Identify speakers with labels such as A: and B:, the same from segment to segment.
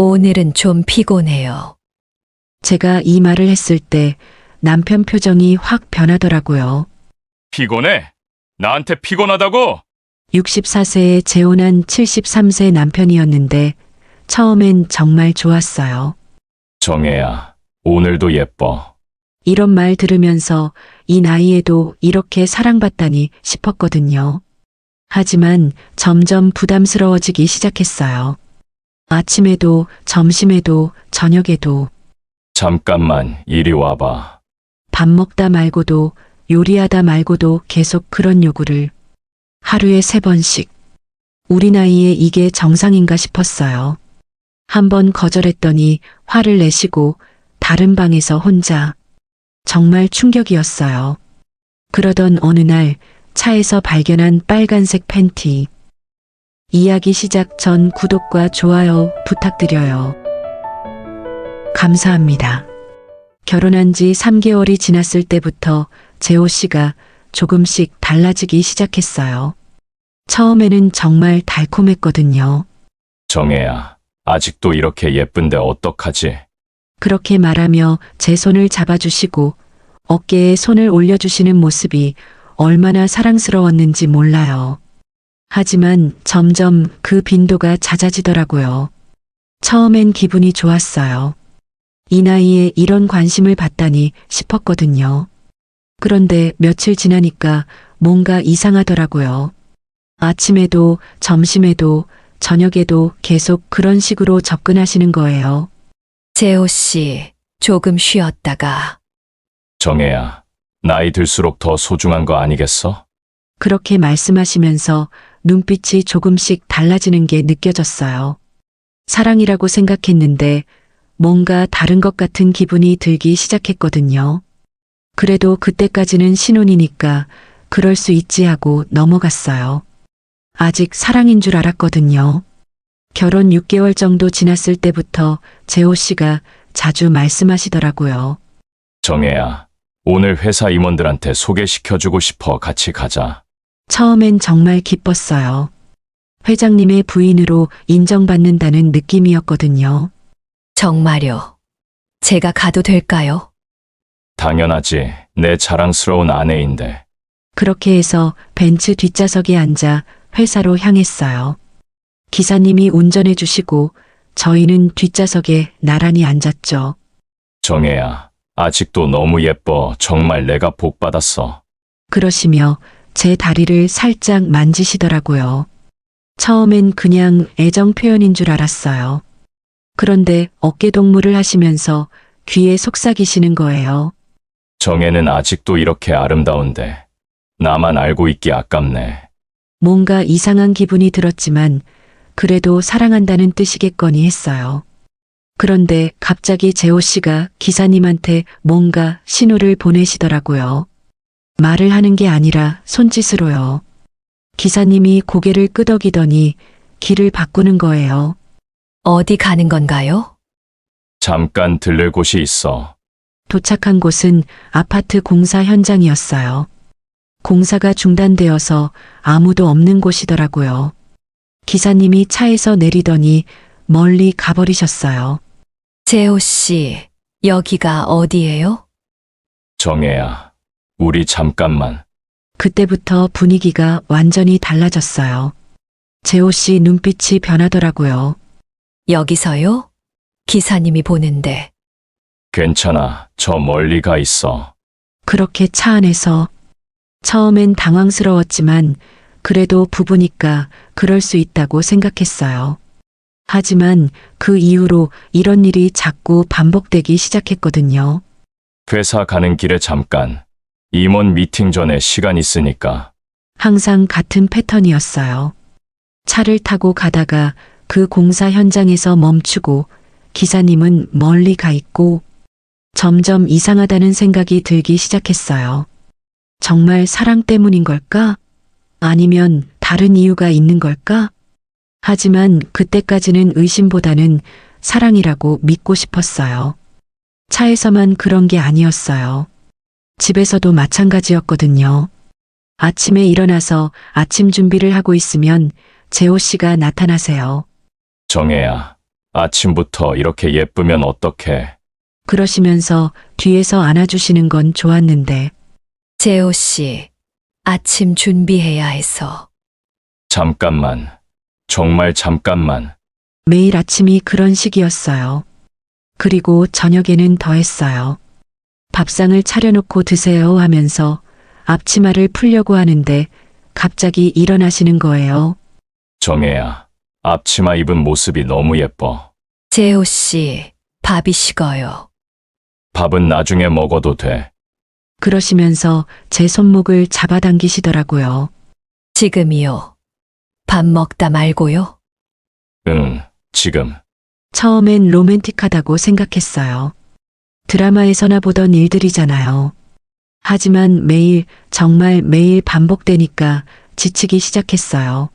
A: 오늘은 좀 피곤해요.
B: 제가 이 말을 했을 때 남편 표정이 확 변하더라고요.
C: 피곤해? 나한테 피곤하다고?
B: 64세에 재혼한 73세 남편이었는데 처음엔 정말 좋았어요.
C: 정혜야, 오늘도 예뻐.
B: 이런 말 들으면서 이 나이에도 이렇게 사랑받다니 싶었거든요. 하지만 점점 부담스러워지기 시작했어요. 아침에도 점심에도 저녁에도
C: 잠깐만 이리 와봐.
B: 밥 먹다 말고도 요리하다 말고도 계속 그런 요구를 하루에 3번씩. 우리 나이에 이게 정상인가 싶었어요. 한번 거절했더니 화를 내시고 다른 방에서 혼자. 정말 충격이었어요. 그러던 어느 날 차에서 발견한 빨간색 팬티. 이야기 시작 전 구독과 좋아요 부탁드려요. 감사합니다. 결혼한 지 3개월이 지났을 때부터 재호 씨가 조금씩 달라지기 시작했어요. 처음에는 정말 달콤했거든요.
C: 정혜야, 아직도 이렇게 예쁜데 어떡하지?
B: 그렇게 말하며 제 손을 잡아주시고 어깨에 손을 올려주시는 모습이 얼마나 사랑스러웠는지 몰라요. 하지만 점점 그 빈도가 잦아지더라고요. 처음엔 기분이 좋았어요. 이 나이에 이런 관심을 받다니 싶었거든요. 그런데 며칠 지나니까 뭔가 이상하더라고요. 아침에도 점심에도 저녁에도 계속 그런 식으로 접근하시는 거예요.
A: 재호 씨, 조금 쉬었다가.
C: 정혜야, 나이 들수록 더 소중한 거 아니겠어?
B: 그렇게 말씀하시면서 눈빛이 조금씩 달라지는 게 느껴졌어요. 사랑이라고 생각했는데 뭔가 다른 것 같은 기분이 들기 시작했거든요. 그래도 그때까지는 신혼이니까 그럴 수 있지 하고 넘어갔어요. 아직 사랑인 줄 알았거든요. 결혼 6개월 정도 지났을 때부터 재호 씨가 자주 말씀하시더라고요.
C: 정혜야, 오늘 회사 임원들한테 소개시켜주고 싶어. 같이 가자.
B: 처음엔 정말 기뻤어요. 회장님의 부인으로 인정받는다는 느낌이었거든요.
A: 정말요. 제가 가도 될까요?
C: 당연하지. 내 자랑스러운 아내인데.
B: 그렇게 해서 벤츠 뒷좌석에 앉아 회사로 향했어요. 기사님이 운전해 주시고 저희는 뒷좌석에 나란히 앉았죠.
C: 정혜야, 아직도 너무 예뻐. 정말 내가 복 받았어.
B: 그러시며 제 다리를 살짝 만지시더라고요. 처음엔 그냥 애정 표현인 줄 알았어요. 그런데 어깨 동무를 하시면서 귀에 속삭이시는 거예요.
C: 정혜는 아직도 이렇게 아름다운데 나만 알고 있기 아깝네.
B: 뭔가 이상한 기분이 들었지만 그래도 사랑한다는 뜻이겠거니 했어요. 그런데 갑자기 재호 씨가 기사님한테 뭔가 신호를 보내시더라고요. 말을 하는 게 아니라 손짓으로요. 기사님이 고개를 끄덕이더니 길을 바꾸는 거예요.
A: 어디 가는 건가요?
C: 잠깐 들를 곳이 있어.
B: 도착한 곳은 아파트 공사 현장이었어요. 공사가 중단되어서 아무도 없는 곳이더라고요. 기사님이 차에서 내리더니 멀리 가버리셨어요.
A: 재호 씨, 여기가 어디예요?
C: 정혜야, 우리 잠깐만.
B: 그때부터 분위기가 완전히 달라졌어요. 재호 씨 눈빛이 변하더라고요.
A: 여기서요? 기사님이 보는데.
C: 괜찮아. 저 멀리 가 있어.
B: 그렇게 차 안에서 처음엔 당황스러웠지만 그래도 부부니까 그럴 수 있다고 생각했어요. 하지만 그 이후로 이런 일이 자꾸 반복되기 시작했거든요.
C: 회사 가는 길에 잠깐. 임원 미팅 전에 시간 있으니까.
B: 항상 같은 패턴이었어요. 차를 타고 가다가 그 공사 현장에서 멈추고 기사님은 멀리 가 있고 점점 이상하다는 생각이 들기 시작했어요. 정말 사랑 때문인 걸까? 아니면 다른 이유가 있는 걸까? 하지만 그때까지는 의심보다는 사랑이라고 믿고 싶었어요. 차에서만 그런 게 아니었어요. 집에서도 마찬가지였거든요. 아침에 일어나서 아침 준비를 하고 있으면 재호 씨가 나타나세요.
C: 정혜야, 아침부터 이렇게 예쁘면 어떡해.
B: 그러시면서 뒤에서 안아주시는 건 좋았는데
A: 재호 씨, 아침 준비해야 해서.
C: 잠깐만. 정말 잠깐만.
B: 매일 아침이 그런 식이었어요. 그리고 저녁에는 더했어요. 밥상을 차려놓고 드세요 하면서 앞치마를 풀려고 하는데 갑자기 일어나시는 거예요.
C: 정혜야, 앞치마 입은 모습이 너무 예뻐.
A: 재호 씨, 밥이 식어요.
C: 밥은 나중에 먹어도 돼.
B: 그러시면서 제 손목을 잡아당기시더라고요.
A: 지금이요. 밥 먹다 말고요.
C: 응, 지금.
B: 처음엔 로맨틱하다고 생각했어요. 드라마에서나 보던 일들이잖아요. 하지만 매일, 정말 매일 반복되니까 지치기 시작했어요.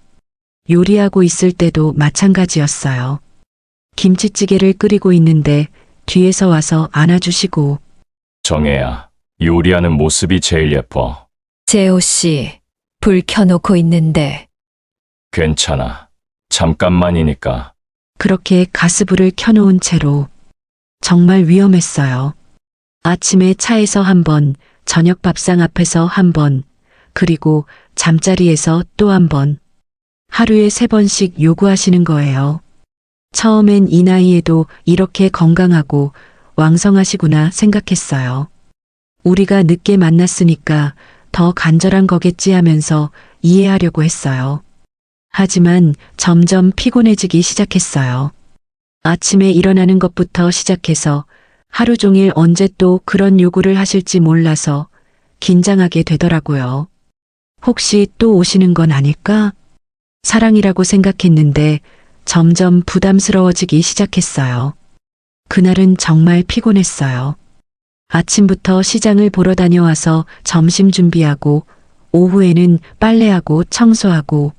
B: 요리하고 있을 때도 마찬가지였어요. 김치찌개를 끓이고 있는데 뒤에서 와서 안아주시고
C: 정혜야, 요리하는 모습이 제일 예뻐.
A: 재호 씨, 불 켜놓고 있는데.
C: 괜찮아. 잠깐만이니까.
B: 그렇게 가스불을 켜놓은 채로 정말 위험했어요. 아침에 차에서 한 번, 저녁 밥상 앞에서 한 번, 그리고 잠자리에서 또 한 번. 하루에 3번씩 요구하시는 거예요. 처음엔 이 나이에도 이렇게 건강하고 왕성하시구나 생각했어요. 우리가 늦게 만났으니까 더 간절한 거겠지 하면서 이해하려고 했어요. 하지만 점점 피곤해지기 시작했어요. 아침에 일어나는 것부터 시작해서 하루 종일 언제 또 그런 요구를 하실지 몰라서 긴장하게 되더라고요. 혹시 또 오시는 건 아닐까? 사랑이라고 생각했는데 점점 부담스러워지기 시작했어요. 그날은 정말 피곤했어요. 아침부터 시장을 보러 다녀와서 점심 준비하고 오후에는 빨래하고 청소하고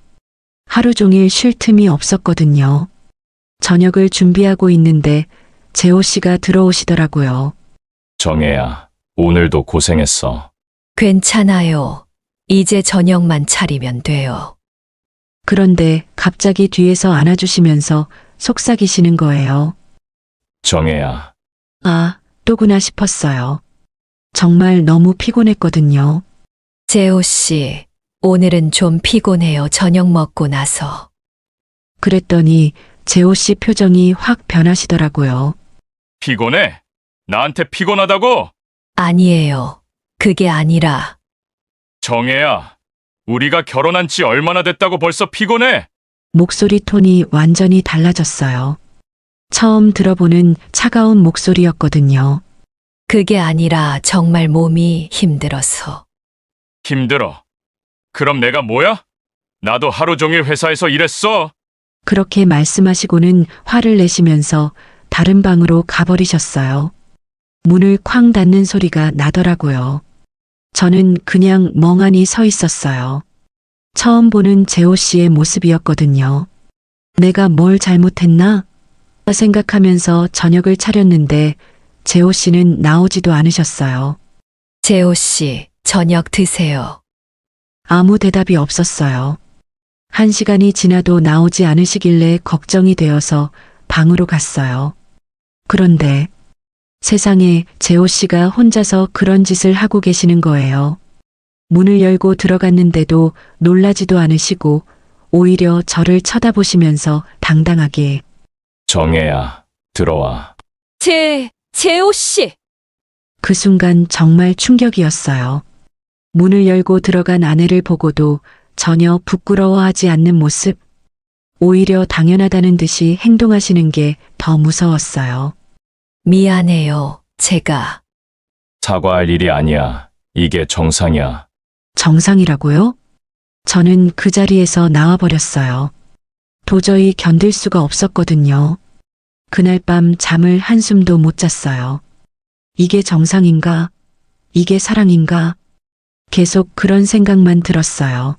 B: 하루 종일 쉴 틈이 없었거든요. 저녁을 준비하고 있는데 재호 씨가 들어오시더라고요.
C: 정혜야, 오늘도 고생했어.
A: 괜찮아요. 이제 저녁만 차리면 돼요.
B: 그런데 갑자기 뒤에서 안아주시면서 속삭이시는 거예요.
C: 정혜야,
B: 아, 또구나 싶었어요. 정말 너무 피곤했거든요.
A: 재호 씨, 오늘은 좀 피곤해요. 저녁 먹고 나서.
B: 그랬더니 재호 씨 표정이 확 변하시더라고요.
C: 피곤해? 나한테 피곤하다고?
A: 아니에요. 그게 아니라.
C: 정혜야, 우리가 결혼한 지 얼마나 됐다고 벌써 피곤해?
B: 목소리 톤이 완전히 달라졌어요. 처음 들어보는 차가운 목소리였거든요.
A: 그게 아니라 정말 몸이 힘들어서.
C: 힘들어. 그럼 내가 뭐야? 나도 하루 종일 회사에서 일했어.
B: 그렇게 말씀하시고는 화를 내시면서 다른 방으로 가버리셨어요. 문을 쾅 닫는 소리가 나더라고요. 저는 그냥 멍하니 서 있었어요. 처음 보는 재호 씨의 모습이었거든요. 내가 뭘 잘못했나? 생각하면서 저녁을 차렸는데 재호 씨는 나오지도 않으셨어요.
A: 재호 씨, 저녁 드세요.
B: 아무 대답이 없었어요. 1시간이 지나도 나오지 않으시길래 걱정이 되어서 방으로 갔어요. 그런데 세상에 재호 씨가 혼자서 그런 짓을 하고 계시는 거예요. 문을 열고 들어갔는데도 놀라지도 않으시고 오히려 저를 쳐다보시면서 당당하게
C: 정혜야, 들어와.
A: 재호 씨!
B: 그 순간 정말 충격이었어요. 문을 열고 들어간 아내를 보고도 전혀 부끄러워하지 않는 모습, 오히려 당연하다는 듯이 행동하시는 게 더 무서웠어요.
A: 미안해요. 제가.
C: 사과할 일이 아니야. 이게 정상이야.
B: 정상이라고요? 저는 그 자리에서 나와버렸어요. 도저히 견딜 수가 없었거든요. 그날 밤 잠을 한숨도 못 잤어요. 이게 정상인가? 이게 사랑인가? 계속 그런 생각만 들었어요.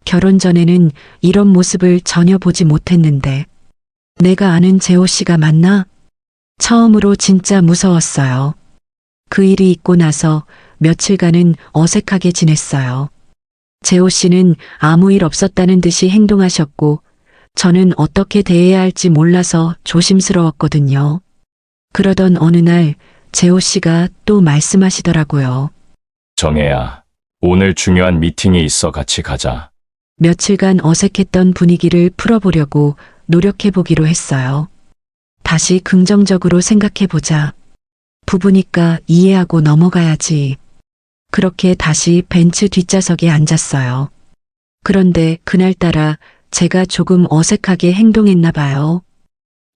B: 결혼 전에는 이런 모습을 전혀 보지 못했는데 내가 아는 재호 씨가 맞나? 처음으로 진짜 무서웠어요. 그 일이 있고 나서 며칠간은 어색하게 지냈어요. 재호 씨는 아무 일 없었다는 듯이 행동하셨고 저는 어떻게 대해야 할지 몰라서 조심스러웠거든요. 그러던 어느 날 재호 씨가 또 말씀하시더라고요.
C: 정혜야, 오늘 중요한 미팅이 있어 같이 가자.
B: 며칠간 어색했던 분위기를 풀어보려고 노력해보기로 했어요. 다시 긍정적으로 생각해보자. 부부니까 이해하고 넘어가야지. 그렇게 다시 벤츠 뒷좌석에 앉았어요. 그런데 그날따라 제가 조금 어색하게 행동했나 봐요.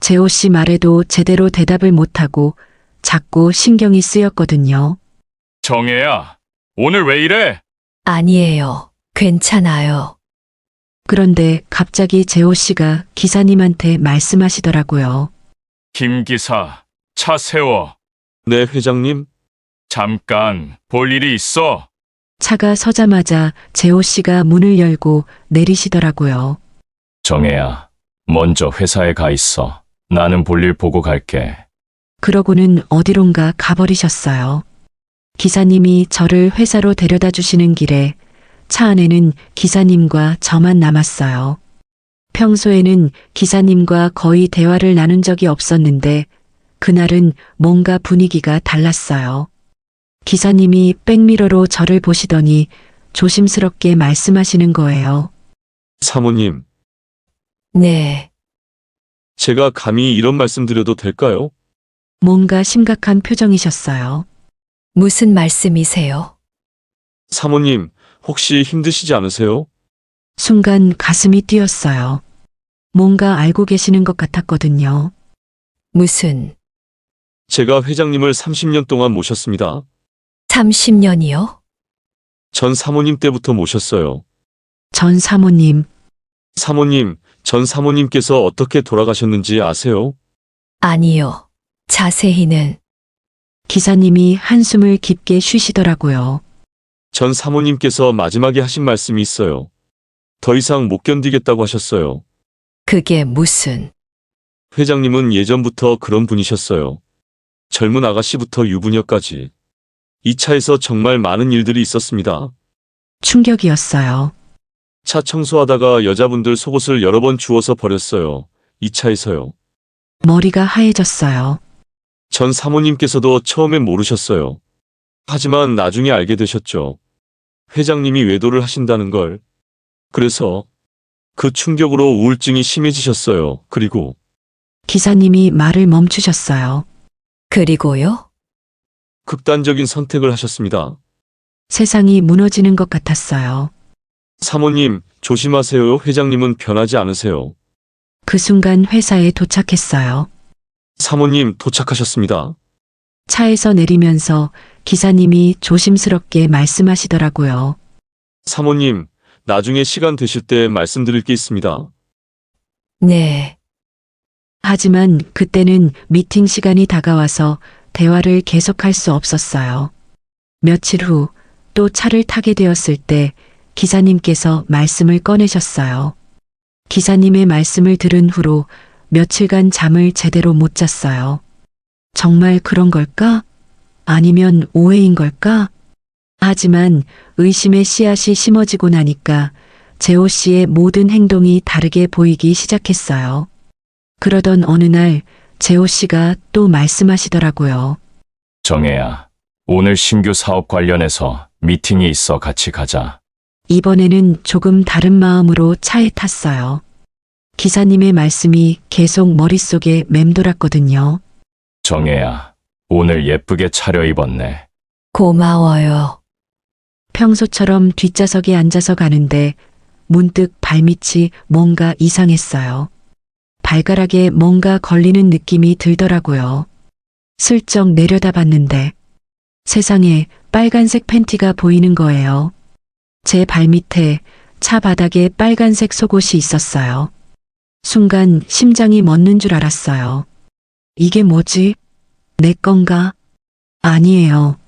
B: 재호 씨 말에도 제대로 대답을 못하고 자꾸 신경이 쓰였거든요.
C: 정혜야, 오늘 왜 이래?
A: 아니에요. 괜찮아요.
B: 그런데 갑자기 재호 씨가 기사님한테 말씀하시더라고요.
C: 김 기사, 차 세워.
D: 네, 회장님.
C: 잠깐, 볼 일이 있어.
B: 차가 서자마자 재호 씨가 문을 열고 내리시더라고요.
C: 정혜야, 먼저 회사에 가 있어. 나는 볼일 보고 갈게.
B: 그러고는 어디론가 가버리셨어요. 기사님이 저를 회사로 데려다 주시는 길에 차 안에는 기사님과 저만 남았어요. 평소에는 기사님과 거의 대화를 나눈 적이 없었는데 그날은 뭔가 분위기가 달랐어요. 기사님이 백미러로 저를 보시더니 조심스럽게 말씀하시는 거예요.
D: 사모님,
A: 네.
D: 제가 감히 이런 말씀 드려도 될까요?
B: 뭔가 심각한 표정이셨어요.
A: 무슨 말씀이세요?
D: 사모님, 혹시 힘드시지 않으세요?
B: 순간 가슴이 뛰었어요. 뭔가 알고 계시는 것 같았거든요.
A: 무슨
D: 제가 회장님을 30년 동안 모셨습니다.
A: 30년이요?
D: 전 사모님 때부터 모셨어요.
B: 전 사모님,
D: 사모님, 전 사모님께서 어떻게 돌아가셨는지 아세요?
A: 아니요. 자세히는
B: 기사님이 한숨을 깊게 쉬시더라고요.
D: 전 사모님께서 마지막에 하신 말씀이 있어요. 더 이상 못 견디겠다고 하셨어요.
A: 그게 무슨
D: 회장님은 예전부터 그런 분이셨어요. 젊은 아가씨부터 유부녀까지. 이 차에서 정말 많은 일들이 있었습니다.
B: 충격이었어요.
D: 차 청소하다가 여자분들 속옷을 여러 번 주워서 버렸어요. 이 차에서요.
B: 머리가 하얘졌어요.
D: 전 사모님께서도 처음엔 모르셨어요. 하지만 나중에 알게 되셨죠. 회장님이 외도를 하신다는 걸. 그래서 그 충격으로 우울증이 심해지셨어요. 그리고
B: 기사님이 말을 멈추셨어요.
A: 그리고요?
D: 극단적인 선택을 하셨습니다.
B: 세상이 무너지는 것 같았어요.
D: 사모님, 조심하세요. 회장님은 변하지 않으세요.
B: 그 순간 회사에 도착했어요.
D: 사모님, 도착하셨습니다.
B: 차에서 내리면서 기사님이 조심스럽게 말씀하시더라고요.
D: 사모님, 나중에 시간 되실 때 말씀드릴 게 있습니다.
A: 네.
B: 하지만 그때는 미팅 시간이 다가와서 대화를 계속할 수 없었어요. 며칠 후 또 차를 타게 되었을 때 기사님께서 말씀을 꺼내셨어요. 기사님의 말씀을 들은 후로 며칠간 잠을 제대로 못 잤어요. 정말 그런 걸까? 아니면 오해인 걸까? 하지만 의심의 씨앗이 심어지고 나니까 재호 씨의 모든 행동이 다르게 보이기 시작했어요. 그러던 어느 날 재호 씨가 또 말씀하시더라고요.
C: 정혜야, 오늘 신규 사업 관련해서 미팅이 있어 같이 가자.
B: 이번에는 조금 다른 마음으로 차에 탔어요. 기사님의 말씀이 계속 머릿속에 맴돌았거든요.
C: 정혜야, 오늘 예쁘게 차려입었네.
A: 고마워요.
B: 평소처럼 뒷좌석에 앉아서 가는데 문득 발밑이 뭔가 이상했어요. 발가락에 뭔가 걸리는 느낌이 들더라고요. 슬쩍 내려다봤는데 세상에 빨간색 팬티가 보이는 거예요. 제 발밑에 차 바닥에 빨간색 속옷이 있었어요. 순간 심장이 멎는 줄 알았어요. 이게 뭐지? 내 건가? 아니에요.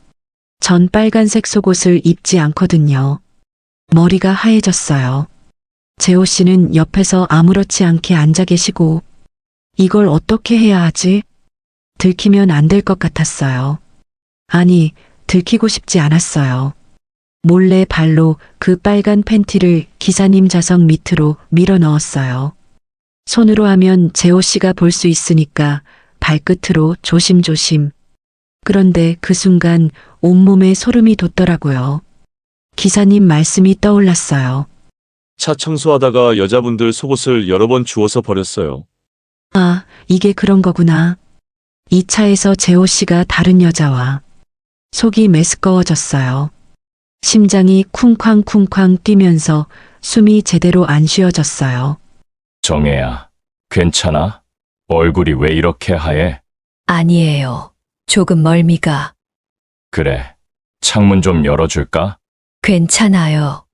B: 전 빨간색 속옷을 입지 않거든요. 머리가 하얘졌어요. 재호 씨는 옆에서 아무렇지 않게 앉아 계시고 이걸 어떻게 해야 하지? 들키면 안 될 것 같았어요. 아니, 들키고 싶지 않았어요. 몰래 발로 그 빨간 팬티를 기사님 좌석 밑으로 밀어 넣었어요. 손으로 하면 재호 씨가 볼 수 있으니까 발끝으로 조심조심. 그런데 그 순간 온몸에 소름이 돋더라고요. 기사님 말씀이 떠올랐어요.
D: 차 청소하다가 여자분들 속옷을 여러 번 주워서 버렸어요.
B: 아, 이게 그런 거구나. 이 차에서 재호 씨가 다른 여자와 속이 메스꺼워졌어요. 심장이 쿵쾅쿵쾅 뛰면서 숨이 제대로 안 쉬어졌어요.
C: 정혜야, 괜찮아? 얼굴이 왜 이렇게 하얘?
A: 아니에요. 조금 멀미가.
C: 그래, 창문 좀 열어줄까?
A: 괜찮아요.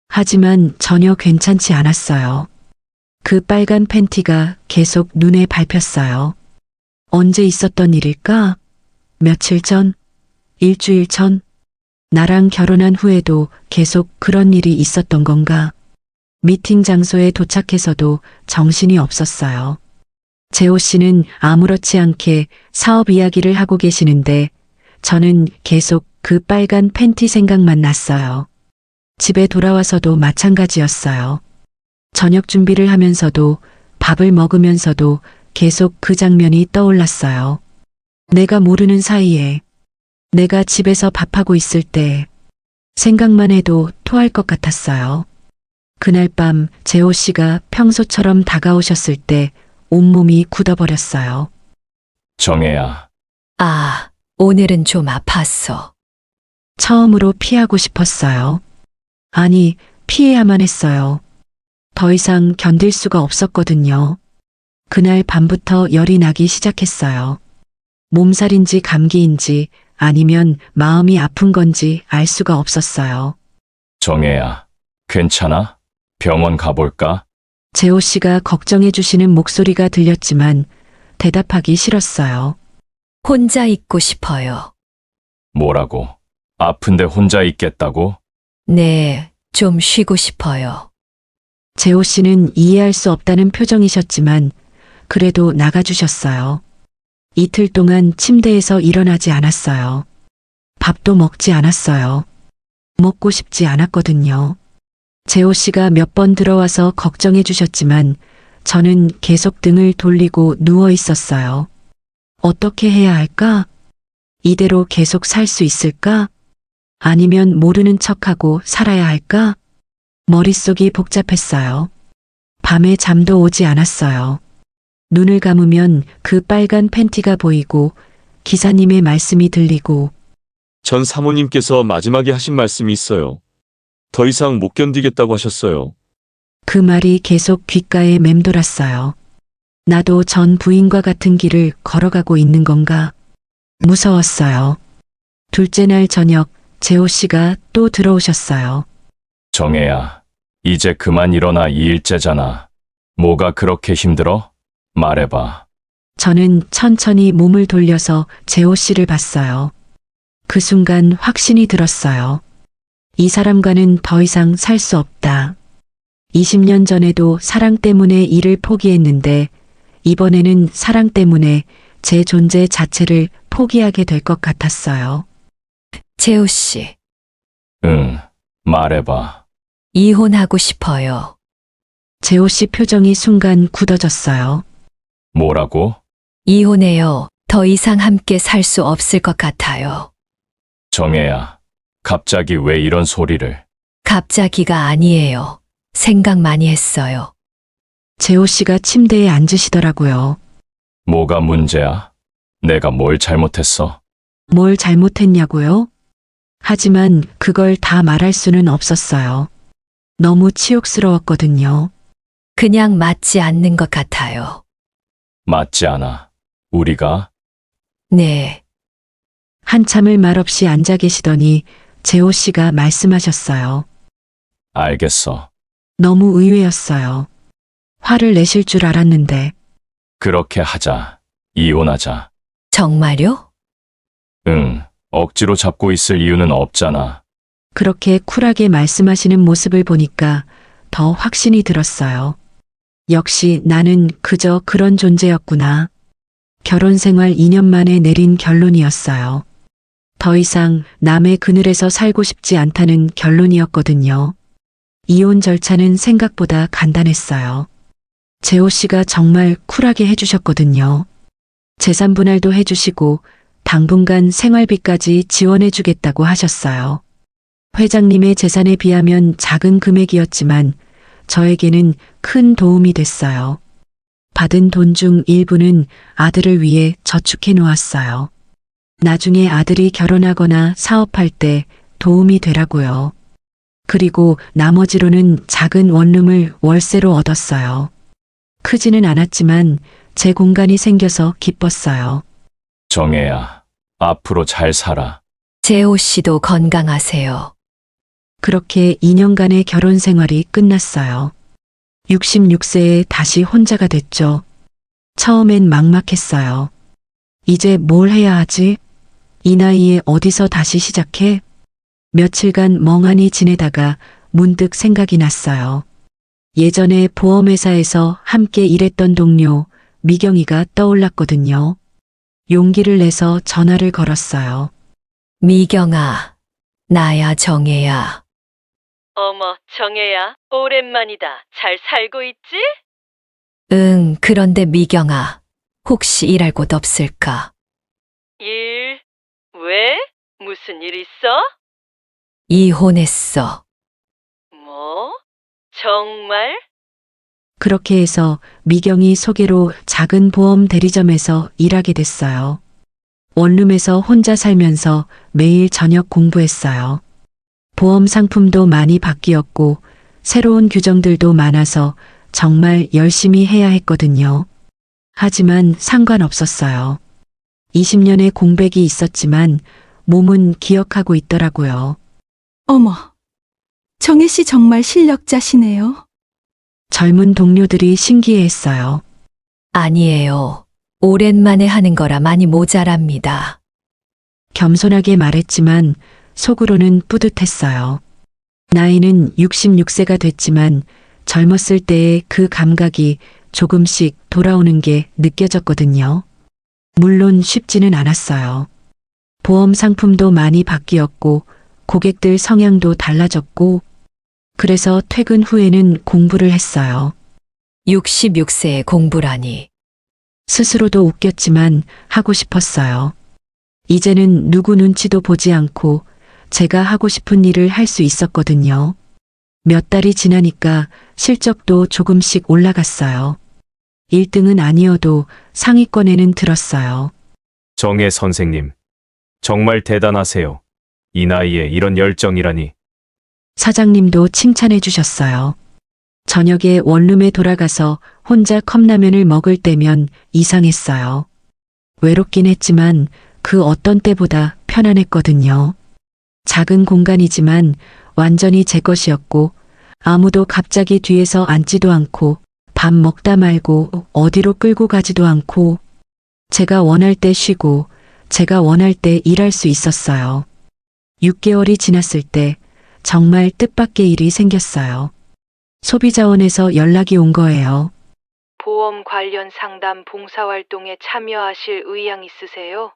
B: 하지만 전혀 괜찮지 않았어요. 그 빨간 팬티가 계속 눈에 밟혔어요. 언제 있었던 일일까? 며칠 전? 일주일 전? 나랑 결혼한 후에도 계속 그런 일이 있었던 건가? 미팅 장소에 도착해서도 정신이 없었어요. 재호 씨는 아무렇지 않게 사업 이야기를 하고 계시는데 저는 계속 그 빨간 팬티 생각만 났어요. 집에 돌아와서도 마찬가지였어요. 저녁 준비를 하면서도 밥을 먹으면서도 계속 그 장면이 떠올랐어요. 내가 모르는 사이에 내가 집에서 밥하고 있을 때 생각만 해도 토할 것 같았어요. 그날 밤 재호 씨가 평소처럼 다가오셨을 때 온몸이 굳어버렸어요.
C: 정혜야,
A: 아, 오늘은 좀 아팠어.
B: 처음으로 피하고 싶었어요. 아니, 피해야만 했어요. 더 이상 견딜 수가 없었거든요. 그날 밤부터 열이 나기 시작했어요. 몸살인지 감기인지 아니면 마음이 아픈 건지 알 수가 없었어요.
C: 정혜야, 괜찮아? 병원 가볼까?
B: 재호 씨가 걱정해 주시는 목소리가 들렸지만 대답하기 싫었어요.
A: 혼자 있고 싶어요.
C: 뭐라고? 아픈데 혼자 있겠다고?
A: 네, 좀 쉬고 싶어요.
B: 재호 씨는 이해할 수 없다는 표정이셨지만 그래도 나가주셨어요. 이틀 동안 침대에서 일어나지 않았어요. 밥도 먹지 않았어요. 먹고 싶지 않았거든요. 재호 씨가 몇 번 들어와서 걱정해 주셨지만 저는 계속 등을 돌리고 누워 있었어요. 어떻게 해야 할까? 이대로 계속 살 수 있을까? 아니면 모르는 척하고 살아야 할까? 머릿속이 복잡했어요. 밤에 잠도 오지 않았어요. 눈을 감으면 그 빨간 팬티가 보이고 기사님의 말씀이 들리고
D: 전 사모님께서 마지막에 하신 말씀이 있어요. 더 이상 못 견디겠다고 하셨어요.
B: 그 말이 계속 귓가에 맴돌았어요. 나도 전 부인과 같은 길을 걸어가고 있는 건가? 무서웠어요. 둘째 날 저녁 재호 씨가 또 들어오셨어요.
C: 정혜야, 이제 그만 일어나 2일째잖아. 뭐가 그렇게 힘들어? 말해봐.
B: 저는 천천히 몸을 돌려서 재호 씨를 봤어요. 그 순간 확신이 들었어요. 이 사람과는 더 이상 살 수 없다. 20년 전에도 사랑 때문에 일을 포기했는데 이번에는 사랑 때문에 제 존재 자체를 포기하게 될 것 같았어요.
A: 재호 씨,
C: 응, 말해봐.
A: 이혼하고 싶어요.
B: 재호 씨 표정이 순간 굳어졌어요.
C: 뭐라고?
A: 이혼해요. 더 이상 함께 살 수 없을 것 같아요.
C: 정혜야, 갑자기 왜 이런 소리를?
A: 갑자기가 아니에요. 생각 많이 했어요.
B: 재호 씨가 침대에 앉으시더라고요.
C: 뭐가 문제야? 내가 뭘 잘못했어?
B: 뭘 잘못했냐고요? 하지만 그걸 다 말할 수는 없었어요. 너무 치욕스러웠거든요.
A: 그냥 맞지 않는 것 같아요.
C: 맞지 않아. 우리가?
A: 네,
B: 한참을 말없이 앉아 계시더니 재호 씨가 말씀하셨어요.
C: 알겠어.
B: 너무 의외였어요. 화를 내실 줄 알았는데
C: 그렇게 하자. 이혼하자.
A: 정말요?
C: 응, 억지로 잡고 있을 이유는 없잖아.
B: 그렇게 쿨하게 말씀하시는 모습을 보니까 더 확신이 들었어요. 역시 나는 그저 그런 존재였구나. 결혼 생활 2년 만에 내린 결론이었어요. 더 이상 남의 그늘에서 살고 싶지 않다는 결론이었거든요. 이혼 절차는 생각보다 간단했어요. 재호 씨가 정말 쿨하게 해주셨거든요. 재산 분할도 해주시고 당분간 생활비까지 지원해주겠다고 하셨어요. 회장님의 재산에 비하면 작은 금액이었지만 저에게는 큰 도움이 됐어요. 받은 돈 중 일부는 아들을 위해 저축해 놓았어요. 나중에 아들이 결혼하거나 사업할 때 도움이 되라고요. 그리고 나머지로는 작은 원룸을 월세로 얻었어요. 크지는 않았지만 제 공간이 생겨서 기뻤어요.
C: 정혜야, 앞으로 잘 살아.
A: 재호 씨도 건강하세요.
B: 그렇게 2년간의 결혼 생활이 끝났어요. 66세에 다시 혼자가 됐죠. 처음엔 막막했어요. 이제 뭘 해야 하지? 이 나이에 어디서 다시 시작해? 며칠간 멍하니 지내다가 문득 생각이 났어요. 예전에 보험회사에서 함께 일했던 동료 미경이가 떠올랐거든요. 용기를 내서 전화를 걸었어요.
A: 미경아, 나야 정혜야.
E: 어머, 정혜야, 오랜만이다. 잘 살고 있지?
A: 응, 그런데 미경아, 혹시 일할 곳 없을까?
E: 일? 왜? 무슨 일 있어?
A: 이혼했어.
E: 뭐? 정말?
B: 그렇게 해서 미경이 소개로 작은 보험 대리점에서 일하게 됐어요. 원룸에서 혼자 살면서 매일 저녁 공부했어요. 보험 상품도 많이 바뀌었고 새로운 규정들도 많아서 정말 열심히 해야 했거든요. 하지만 상관없었어요. 20년의 공백이 있었지만 몸은 기억하고 있더라고요.
F: 어머, 정혜 씨 정말 실력자시네요.
B: 젊은 동료들이 신기해했어요.
A: 아니에요. 오랜만에 하는 거라 많이 모자랍니다.
B: 겸손하게 말했지만 속으로는 뿌듯했어요. 나이는 66세가 됐지만 젊었을 때의 그 감각이 조금씩 돌아오는 게 느껴졌거든요. 물론 쉽지는 않았어요. 보험 상품도 많이 바뀌었고 고객들 성향도 달라졌고 그래서 퇴근 후에는 공부를 했어요.
A: 66세에 공부라니.
B: 스스로도 웃겼지만 하고 싶었어요. 이제는 누구 눈치도 보지 않고 제가 하고 싶은 일을 할 수 있었거든요. 몇 달이 지나니까 실적도 조금씩 올라갔어요. 1등은 아니어도 상위권에는 들었어요.
G: 정혜 선생님, 정말 대단하세요. 이 나이에 이런 열정이라니.
B: 사장님도 칭찬해 주셨어요. 저녁에 원룸에 돌아가서 혼자 컵라면을 먹을 때면 이상했어요. 외롭긴 했지만 그 어떤 때보다 편안했거든요. 작은 공간이지만 완전히 제 것이었고 아무도 갑자기 뒤에서 앉지도 않고 밥 먹다 말고 어디로 끌고 가지도 않고 제가 원할 때 쉬고 제가 원할 때 일할 수 있었어요. 6개월이 지났을 때 정말 뜻밖의 일이 생겼어요. 소비자원에서 연락이 온 거예요.
E: 보험 관련 상담 봉사활동에 참여하실 의향 있으세요?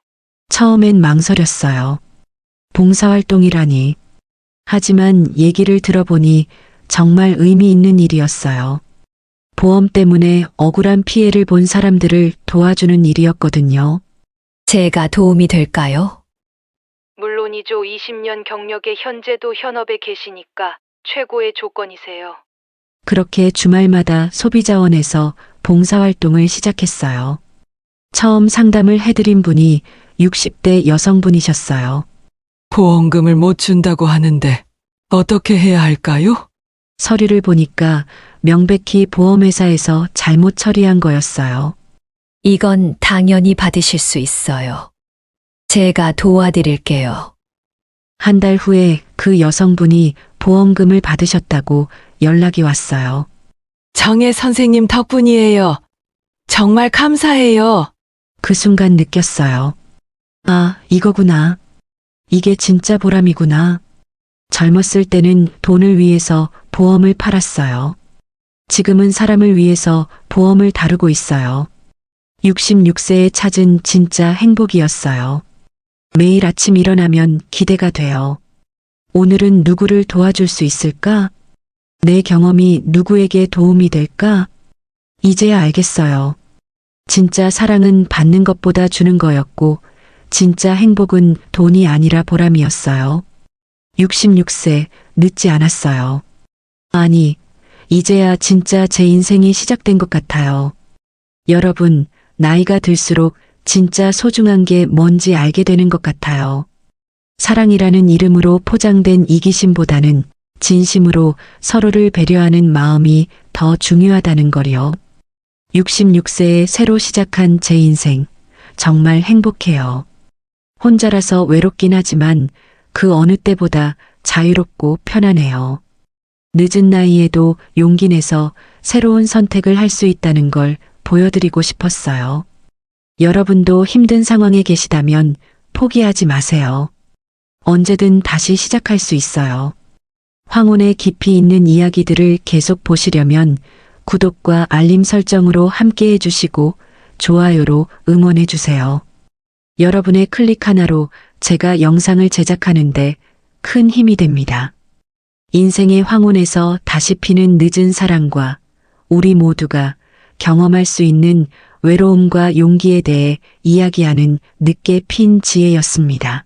B: 처음엔 망설였어요. 봉사활동이라니. 하지만 얘기를 들어보니 정말 의미 있는 일이었어요. 보험 때문에 억울한 피해를 본 사람들을 도와주는 일이었거든요.
A: 제가 도움이 될까요?
E: 물론이죠. 20년 경력의 현재도 현업에 계시니까 최고의 조건이세요.
B: 그렇게 주말마다 소비자원에서 봉사활동을 시작했어요. 처음 상담을 해드린 분이 60대 여성분이셨어요.
H: 보험금을 못 준다고 하는데 어떻게 해야 할까요?
B: 서류를 보니까 명백히 보험회사에서 잘못 처리한 거였어요.
A: 이건 당연히 받으실 수 있어요. 제가 도와드릴게요.
B: 한 달 후에 그 여성분이 보험금을 받으셨다고 연락이 왔어요.
H: 정혜 선생님 덕분이에요. 정말 감사해요.
B: 그 순간 느꼈어요. 아, 이거구나. 이게 진짜 보람이구나. 젊었을 때는 돈을 위해서 보험을 팔았어요. 지금은 사람을 위해서 보험을 다루고 있어요. 66세에 찾은 진짜 행복이었어요. 매일 아침 일어나면 기대가 돼요. 오늘은 누구를 도와줄 수 있을까? 내 경험이 누구에게 도움이 될까? 이제야 알겠어요. 진짜 사랑은 받는 것보다 주는 거였고, 진짜 행복은 돈이 아니라 보람이었어요. 66세, 늦지 않았어요. 아니, 이제야 진짜 제 인생이 시작된 것 같아요. 여러분, 나이가 들수록 진짜 소중한 게 뭔지 알게 되는 것 같아요. 사랑이라는 이름으로 포장된 이기심보다는 진심으로 서로를 배려하는 마음이 더 중요하다는 걸요. 66세에 새로 시작한 제 인생, 정말 행복해요. 혼자라서 외롭긴 하지만 그 어느 때보다 자유롭고 편안해요. 늦은 나이에도 용기 내서 새로운 선택을 할 수 있다는 걸 보여드리고 싶었어요. 여러분도 힘든 상황에 계시다면 포기하지 마세요. 언제든 다시 시작할 수 있어요. 황혼의 깊이 있는 이야기들을 계속 보시려면 구독과 알림 설정으로 함께 해주시고 좋아요로 응원해주세요. 여러분의 클릭 하나로 제가 영상을 제작하는데 큰 힘이 됩니다. 인생의 황혼에서 다시 피는 늦은 사랑과 우리 모두가 경험할 수 있는 외로움과 용기에 대해 이야기하는 늦게 핀 지혜였습니다.